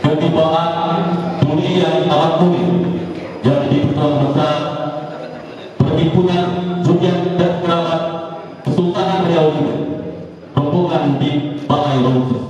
Ketibaan dunia yang amat mulia yang dipertuan besar Perhimpunan Judian dan Kerabat Kesultanan Riau ini rombongan di Balai Lomba.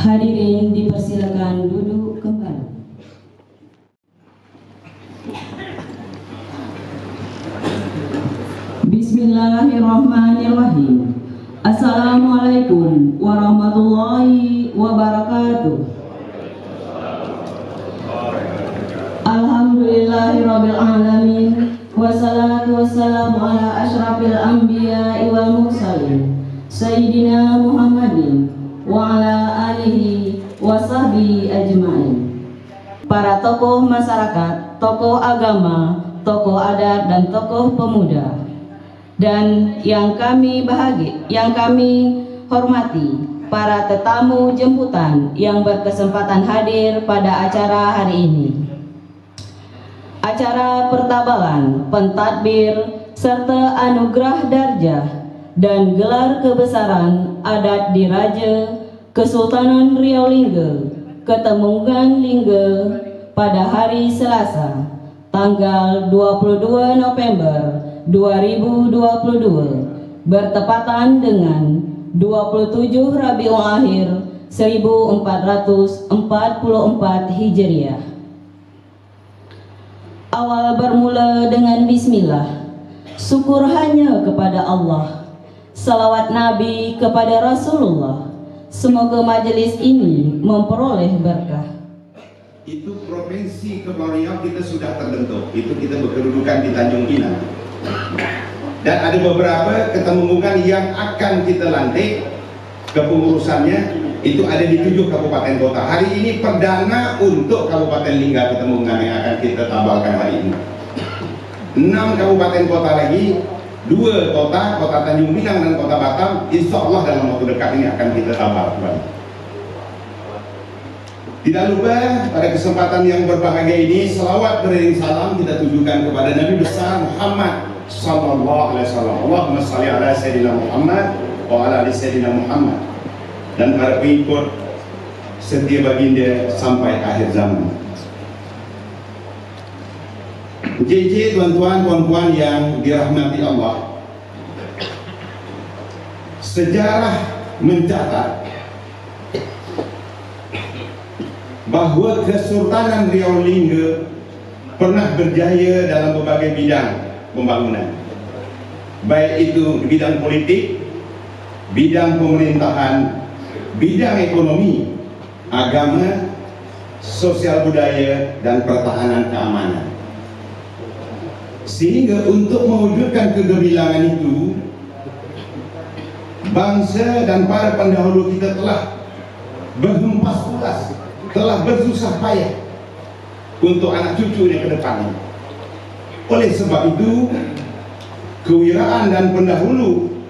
Hadirin dipersilakan duduk kembali. Bismillahirrahmanirrahim. Assalamualaikum warahmatullahi wabarakatuh. Alhamdulillahirabbil alamin. Wassalatu wassalamu ala asyrafil anbiya'i wal mursalin Sayyidina Muhammadin wa ala alihi wa sahbihi ajma'in. Para tokoh masyarakat, tokoh agama, tokoh adat dan tokoh pemuda, dan yang kami hormati para tetamu jemputan yang berkesempatan hadir pada acara hari ini. Acara pertabalan, pentadbir, serta anugerah darjah dan gelar kebesaran adat Diraja Kesultanan Riau Lingga, Ketemunggan Lingga pada hari Selasa, tanggal 22 November 2022, bertepatan dengan 27 Rabiul Akhir 1444 Hijriah. Awal bermula dengan bismillah, syukur hanya kepada Allah, salawat Nabi kepada Rasulullah. Semoga majelis ini memperoleh berkah. Itu provinsi Kepulauan Riau kita sudah terbentuk. Itu kita berkedudukan di Tanjung Pinang. Dan ada beberapa ketemunggungan yang akan kita lantik kepengurusannya. Itu ada di 7 kabupaten kota. Hari ini perdana untuk Kabupaten Lingga Ketemunggungan yang akan kita tabalkan hari ini. 6 kabupaten kota lagi, 2 kota, Kota Tanjung Pinang dan Kota Batam, insya Allah dalam waktu dekat ini akan kita tabal kembali. Tidak lupa pada kesempatan yang berbahagia ini, selawat beriring salam kita tujukan kepada Nabi besar Muhammad sallallahu alaihi wasallam. Allahumma shalli ala sayyidina Muhammad wa ala ali sayyidina Muhammad, dan para pengikut setia baginda sampai akhir zaman. JJ, tuan-tuan, puan-puan yang dirahmati Allah, sejarah mencatat bahwa Kesultanan Riau Lingga pernah berjaya dalam berbagai bidang pembangunan, baik itu bidang politik, bidang pemerintahan, bidang ekonomi, agama, sosial budaya, dan pertahanan keamanan. Sehingga untuk mewujudkan kegemilangan itu, bangsa dan para pendahulu kita telah berhempas puas, telah bersusah payah untuk anak cucu ke depan. Oleh sebab itu, kewiraan dan pendahulu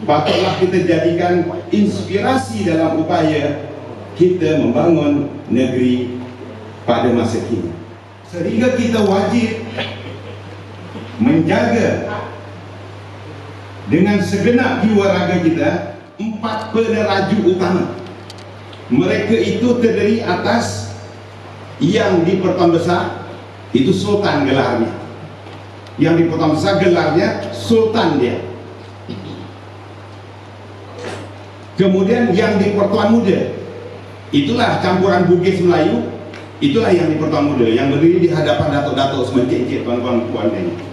patutlah kita jadikan inspirasi dalam upaya kita membangun negeri pada masa kini. Sehingga kita wajib menjaga dengan segenap jiwa raga kita 4 peneraju utama. Mereka itu terdiri atas yang di Pertuan Besar itu Sultan gelarnya. Yang di Pertuan Besar gelarnya Sultan dia. Kemudian yang di Pertuan Muda, itulah campuran Bugis Melayu, itulah yang di Pertuan Muda, yang berdiri di hadapan datuk-datuk semencik-cik tuan-tuan puan ini.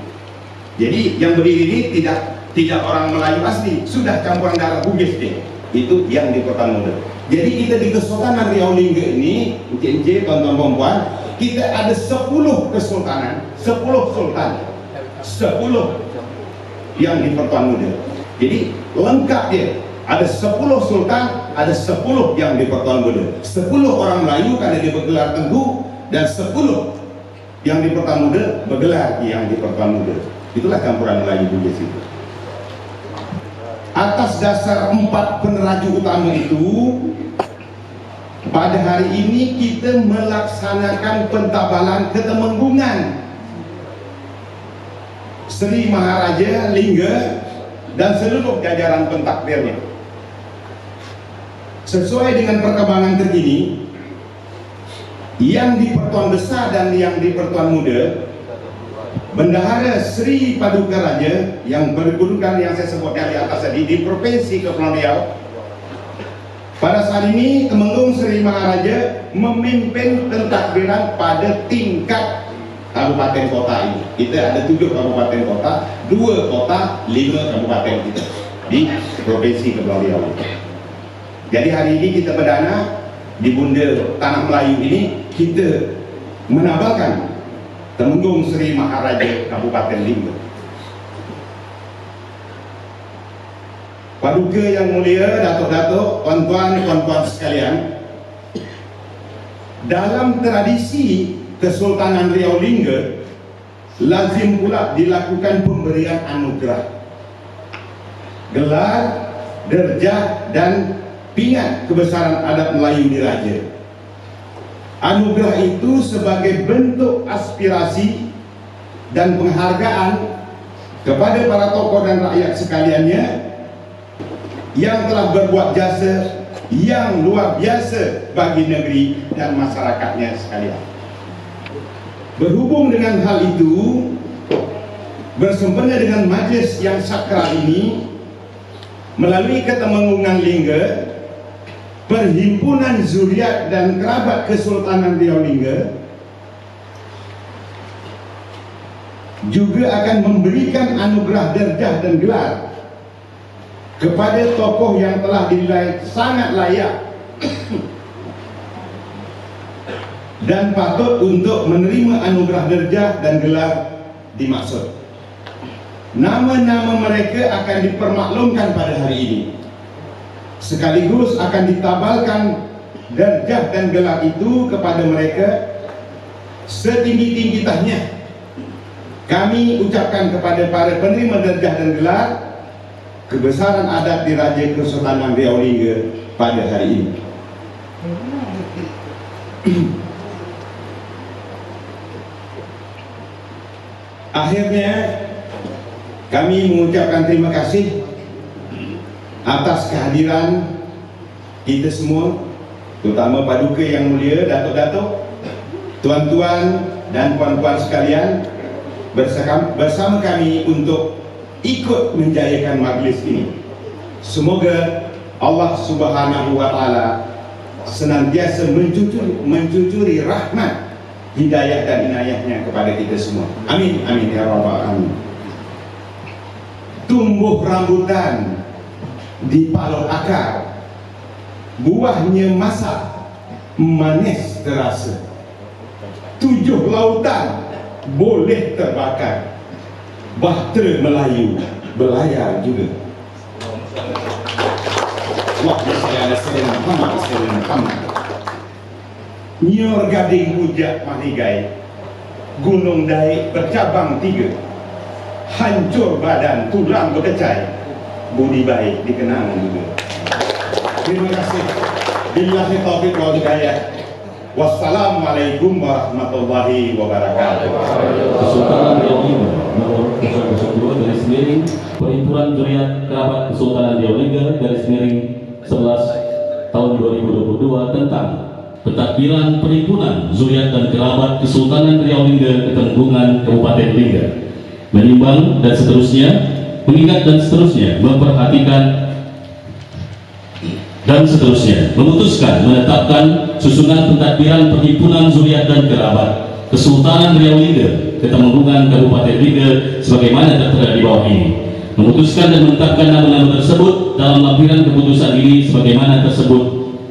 Jadi yang berdiri ini tidak orang Melayu asli, sudah campuran darah Bugis dia. Itu yang di Pertuan Muda. Jadi kita di Kesultanan Riau Lingga ini, encik-encik, tuan-tuan puan, kita ada 10 kesultanan, 10 sultan, 10 yang di Pertuan Muda. Jadi lengkap dia. Ada 10 sultan, ada 10 yang di Pertuan Muda. 10 orang Melayu karena dia bergelar Tengku, dan 10 yang di Pertuan Muda bergelar yang di Pertuan Muda. Itulah campuran Melayu Bugis itu. Atas dasar 4 peneraju utama itu, pada hari ini kita melaksanakan pentabalan ketemenggungan Sri Maharaja Lingga dan seluruh jajaran pentadbirnya. Sesuai dengan perkembangan terkini, yang di Pertuan Besar dan yang di Pertuan Muda, Bendahara Sri Paduka Raja yang berkedudukan yang saya sebutkan di atas tadi di Provinsi Kepulauan Riau Pada saat ini Temenggung Seri Maharaja memimpin pentadbiran pada tingkat kabupaten kota ini. Kita ada 7 kabupaten kota, 2 kota, 5 kabupaten kita di Provinsi Kepulauan Riau. Jadi hari ini kita perdana di Bunda Tanah Melayu ini kita menabalkan Temenggung Seri Maharaja Kabupaten Lingga. Paduka yang mulia, datuk-datuk, tuan-tuan, puan-puan sekalian, dalam tradisi Kesultanan Riau Lingga lazim pula dilakukan pemberian anugerah, gelar, derjah dan pingat kebesaran adat Melayu Diraja. Anugerah itu sebagai bentuk aspirasi dan penghargaan kepada para tokoh dan rakyat sekaliannya yang telah berbuat jasa yang luar biasa bagi negeri dan masyarakatnya sekalian. Berhubung dengan hal itu, bersempena dengan majlis yang sakral ini, melalui Ketemenggungan Lingga, Perhimpunan Zuriat dan Kerabat Kesultanan Riau Lingga juga akan memberikan anugerah derjah dan gelar kepada tokoh yang telah dinilai sangat layak dan patut untuk menerima anugerah derjah dan gelar dimaksud. Nama-nama mereka akan dipermaklumkan pada hari ini, sekaligus akan ditabalkan derjah dan gelar itu kepada mereka setinggi-tinggi tahniah. Kami ucapkan kepada para penerima derjah dan gelar kebesaran adat Diraja Kesultanan Riau Lingga pada hari ini. Akhirnya kami mengucapkan terima kasih atas kehadiran kita semua, terutama paduka yang mulia, datuk-datuk, tuan-tuan dan puan-puan sekalian, bersama kami untuk ikut menjayakan majlis ini. Semoga Allah Subhanahu wa Ta'ala senantiasa mencucuri rahmat, hidayah dan inayahnya kepada kita semua. Amin, amin ya rabbal alamin. Tumbuh rambutan di palung akar, buahnya masak, manis terasa. 7 lautan boleh terbakar, bahtera Melayu belayar juga. Wah, saya ada serena Muhammad. Nyor gading hujat mahligai, gunung daik bercabang 3, hancur badan tulang berkecai, budi baik dikenang juga. Terima kasih. Billahi taufiq wal hidayah. Wassalamualaikum warahmatullahi wabarakatuh. Kesultanan Riau Lingga nomor 002 garis miring Perhimpunan Zuriat Kerabat Kesultanan Riau Lingga garis miring 11 tahun 2022 tentang pentadbiran Perhimpunan Zuriat dan Kerabat Kesultanan Riau Lingga Ketemenggungan Kabupaten Lingga, menimbang dan seterusnya, mengingat dan seterusnya, memperhatikan dan seterusnya, memutuskan menetapkan susunan pentadbiran Perhimpunan Zuriat dan Kerabat Kesultanan Riau Lingga Ketemenggungan Kabupaten Lingga sebagaimana tertera di bawah ini. Memutuskan dan menetapkan nama-nama tersebut dalam lampiran keputusan ini sebagaimana tersebut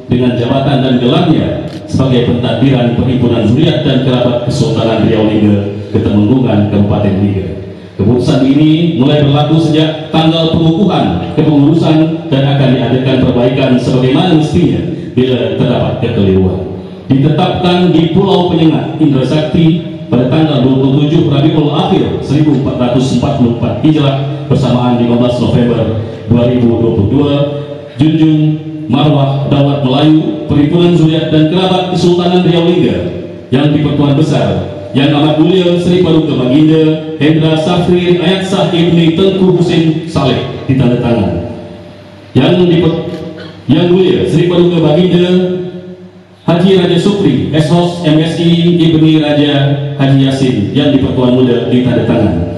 dengan jabatan dan gelarnya sebagai pentadbiran Perhimpunan Zuriat dan Kerabat Kesultanan Riau Lingga Ketemenggungan Kabupaten Lingga. Keputusan ini mulai berlaku sejak tanggal pengukuhan kepengurusan dan akan diadakan perbaikan sebagaimana mestinya bila terdapat kekeliruan. Ditetapkan di Pulau Penyengat, Indra Sakti pada tanggal 27 Rabiul Akhir 1444 Hijrah bersamaan 15 November 2022, junjung marwah Daulat Melayu Perhimpunan Zuriat dan Kerabat Kesultanan Riau Lingga yang di-Pertuan Besar Yang Amat Mulia Sri Paduka Baginda Hendra Safri Ayat Sah Ibni Tengku Husin Saleh ditandatangan. Yang Mulia Sri Paduka Baginda Haji Raja Supri Eshos MSI Ibni Raja Haji Yasin yang di-Pertuan Mulia ditandatangan.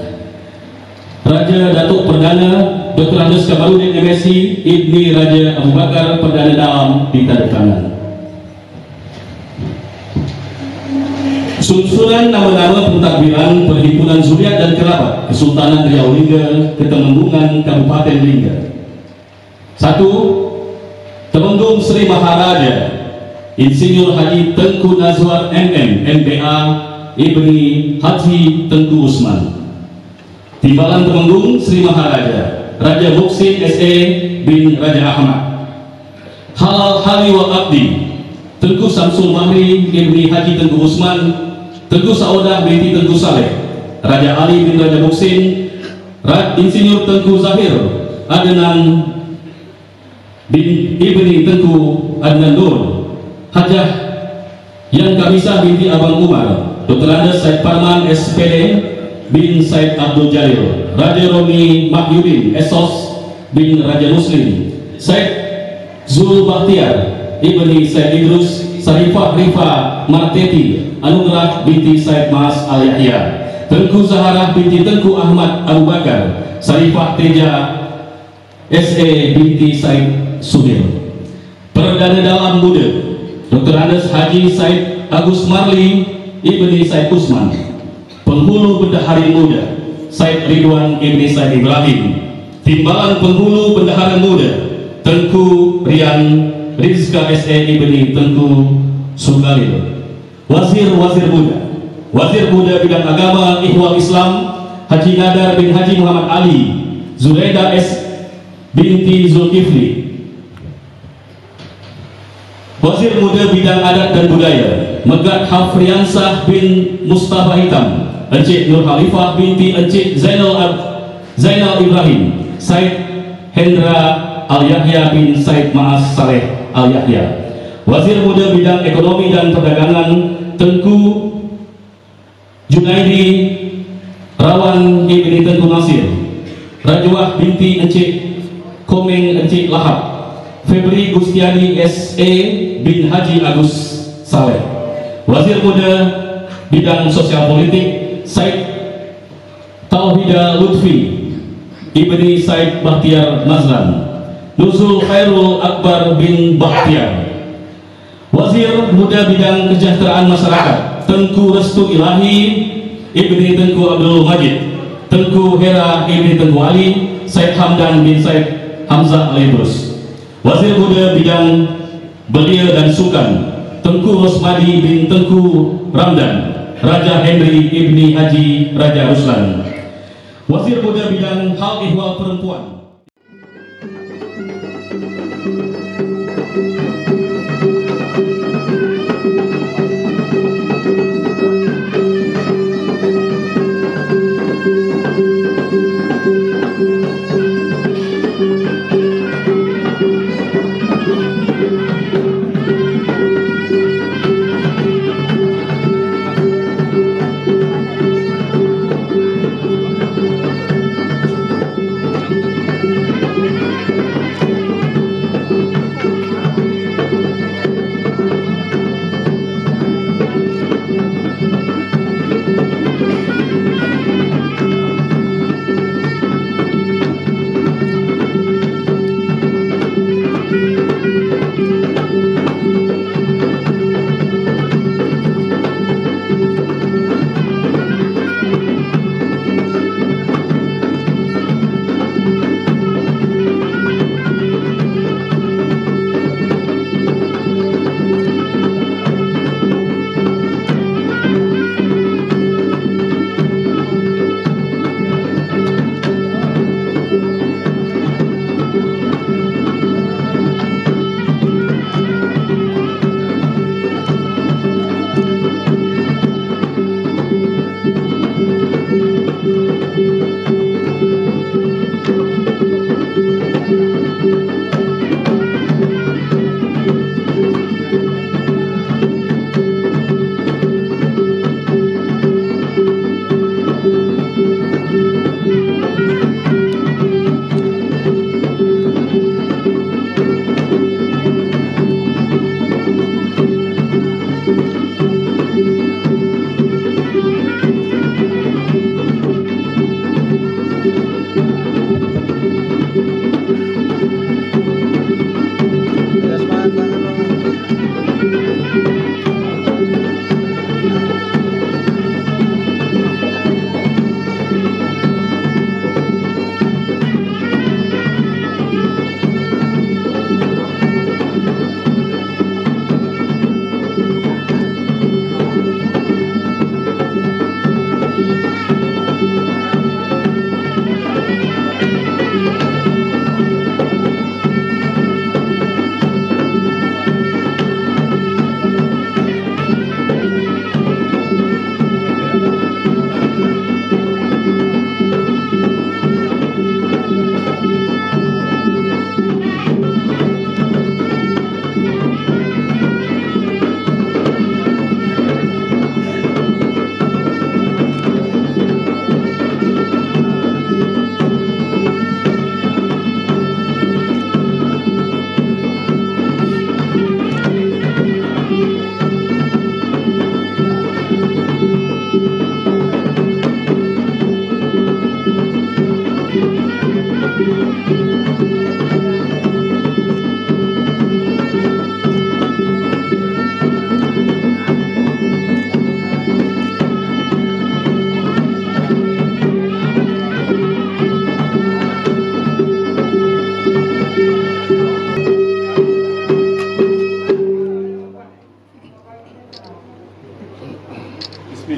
Raja Datuk Perdana Dr. Andes Kamarudin MSc, Ibni Raja Abu Bakar, Perdana Dalam ditandatangan. Susunan nama-nama pentadbiran Perhimpunan Zuriat dan Kerabat Kesultanan Riau Lingga Ketemenggungan Kabupaten Lingga. 1. Temenggung Sri Maharaja Insinyur Haji Tengku Nazwar MM MBA Ibni Haji Tengku Usman. Timbalan Temenggung Sri Maharaja Raja Muksin SE bin Raja Ahmad. Halal Hali wa Abdi Tengku Samsul Mahri Ibni Haji Tengku Usman. Tengku Saudah binti Tengku Saleh Raja Ali bin Raja Muksin. Insinyur Tengku Zahir Adnan bin Ibni Tengku Adnan Nur. Hajah Yang Kamisah binti Abang Umar. Dr. Andes Said Parman SPD bin Said Abdul Jalil. Raja Romi Mahyudin Esos bin Raja Muslim. Said Zul Bakhtiar Ibni Said Idrus. Sarifah Rifa Marteti Anugerah binti Said Mas Al Yahya. Tengku Zaharah binti Tengku Ahmad Abu Bakar. Sarifah Teja SE binti Said Sudir. Perdana Dalam Muda Dr. Andes Haji Said Agus Marli Ibni Said Usman. Penghulu Bendahari Muda Said Ridwan Ibni Said Ibrahim. Timbalan Penghulu Bendahara Muda Tengku Rian Rizka SE Ibni Tengku Sugalil. Wazir-wazir muda Wazir Muda Bidang Agama Ikhwal Islam Haji Nadar bin Haji Muhammad Ali. Zuraida S binti Zulkifli. Wazir Muda Bidang Adat dan Budaya Megat Hafriansah bin Mustafa Hitam. Encik Nur Khalifah binti Encik Zainal Ibrahim. Said Hendra Al Yahya bin Said Maas Saleh Al Yahya. Wazir Muda Bidang Ekonomi dan Perdagangan Tengku Junaidi Rawan Ibni Tengku Nasir. Rajwah binti Encik Komeng Encik Lahap. Febri Gustiani SE bin Haji Agus Saleh. Wazir Muda Bidang Sosial Politik Said Tauhida Lutfi Ibni Said Bahtiar Nazlan. Nuzul Khairul Akbar bin Bahtiar. Wazir Muda Bidang Kesejahteraan Masyarakat Tengku Restu Ilahi Ibni Tengku Abdul Majid. Tengku Hera Ibni Tengku Ali. Said Hamdan bin Said Hamzah Al-Idrus. Wazir Muda Bidang Belia dan Sukan Tengku Rosmadi bin Tengku Ramdan. Raja Henry Ibni Haji Raja Ruslan. Wazir Muda Bidang Hal Ihwal Perempuan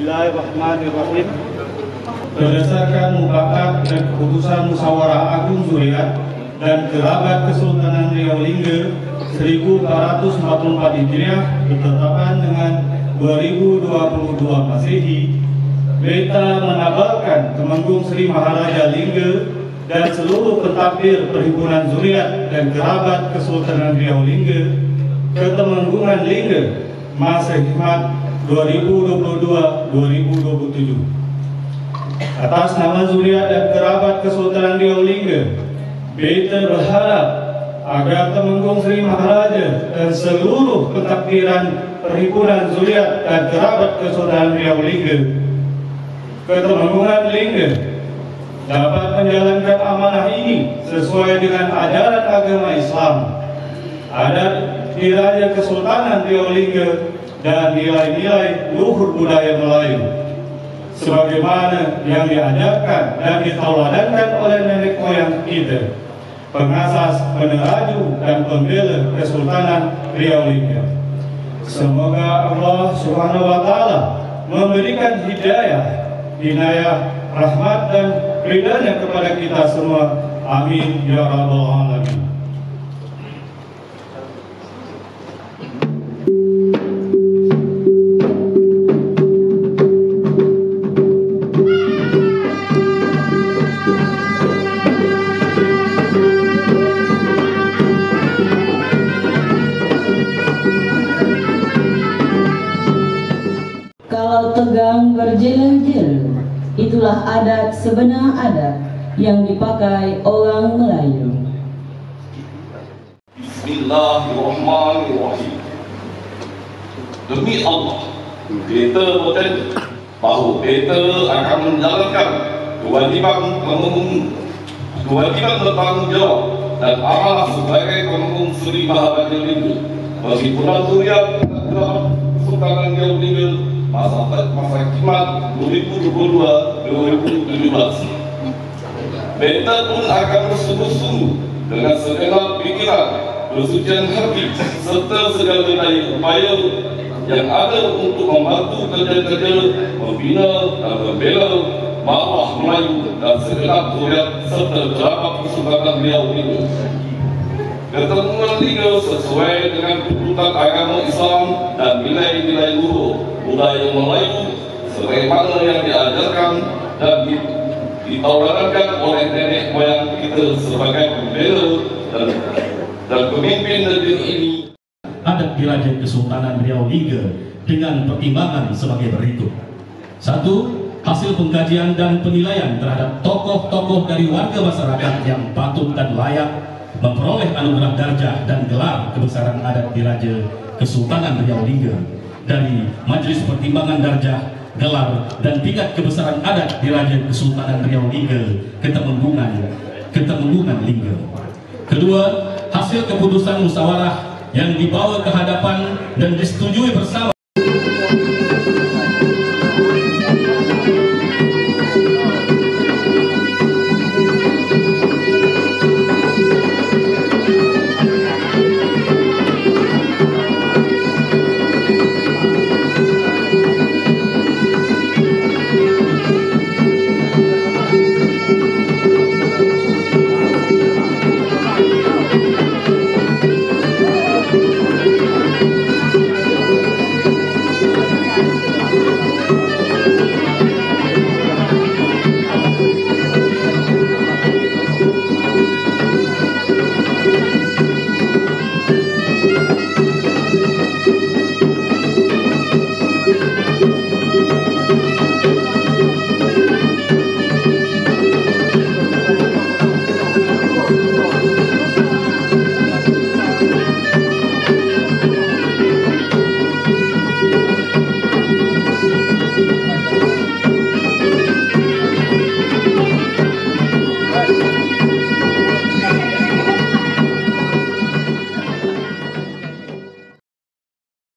Bismillahirrahmanirrahim. Berdasarkan mufakat dan keputusan Musyawarah Agung Zuriat dan Kerabat Kesultanan Riau Lingga 1444 Hijriah bertepatan dengan 2022 Masehi, Beta menabalkan Temenggung Sri Maharaja Lingga dan seluruh pentadbir Perhimpunan Zuriat dan Kerabat Kesultanan Riau Lingga ke Temenggungan Lingga masa khidmat 2022-2027. Atas nama Zuriat dan Kerabat Kesultanan Riau Lingga, Beta berharap agar Temenggung Sri Maharaja dan seluruh pentadbiran Perhimpunan Zuriat dan Kerabat Kesultanan Riau Lingga ke Temenggungan Lingga dapat menjalankan amanah ini sesuai dengan ajaran agama Islam, adat diraja Kesultanan Riau Lingga, dan nilai-nilai luhur budaya Melayu sebagaimana yang diajarkan dan ditauladankan oleh nenek moyang kita, pengasas, peneraju, dan pembela Kesultanan Riau Lingga. Semoga Allah Subhanahu wa Ta'ala memberikan hidayah, inayah, rahmat, dan ridhanya kepada kita semua. Amin ya rabbal alamin. Kalau tegang berjeleng-jeleng, itulah adat sebenar adat yang dipakai orang Melayu. Bismillahirrahmanirrahim. Demi Allah, kita berjanji bahawa kita akan menjalankan kewajiban bertanggungjawab dan amanah sebagai Temenggung Sri Maharaja Lingga, Perhimpunan Zuriat dan Kerabat Kesultanan Riau Lingga masa khidmat 2022-2017. Beta pun akan bersungguh-sungguh dengan segenap pikiran, bersucian hati serta segala daya upaya yang ada untuk membantu kerja-kerja membina dan membela marwah Melayu dan segenap zuriat serta kerabat Kesultanan Riau Lingga. Ketemenggungan Lingga sesuai dengan tuntutan agama Islam dan nilai-nilai luhur budaya Melayu sebagaimana yang diajarkan dan ditauladankan oleh nenek moyang kita sebagai pembela dan pemimpin negeri ini. Adat diraja Kesultanan Riau Lingga dengan pertimbangan sebagai berikut. 1. Hasil pengkajian dan penilaian terhadap tokoh-tokoh dari warga masyarakat yang patut dan layak memperoleh anugerah darjah dan gelar kebesaran adat diraja Kesultanan Riau Lingga dari Majelis Pertimbangan Darjah, Gelar, dan Tingkat Kebesaran Adat Diraja Kesultanan Riau Lingga Ketemenggungan Lingga. 2. Hasil keputusan musyawarah yang dibawa ke hadapan dan disetujui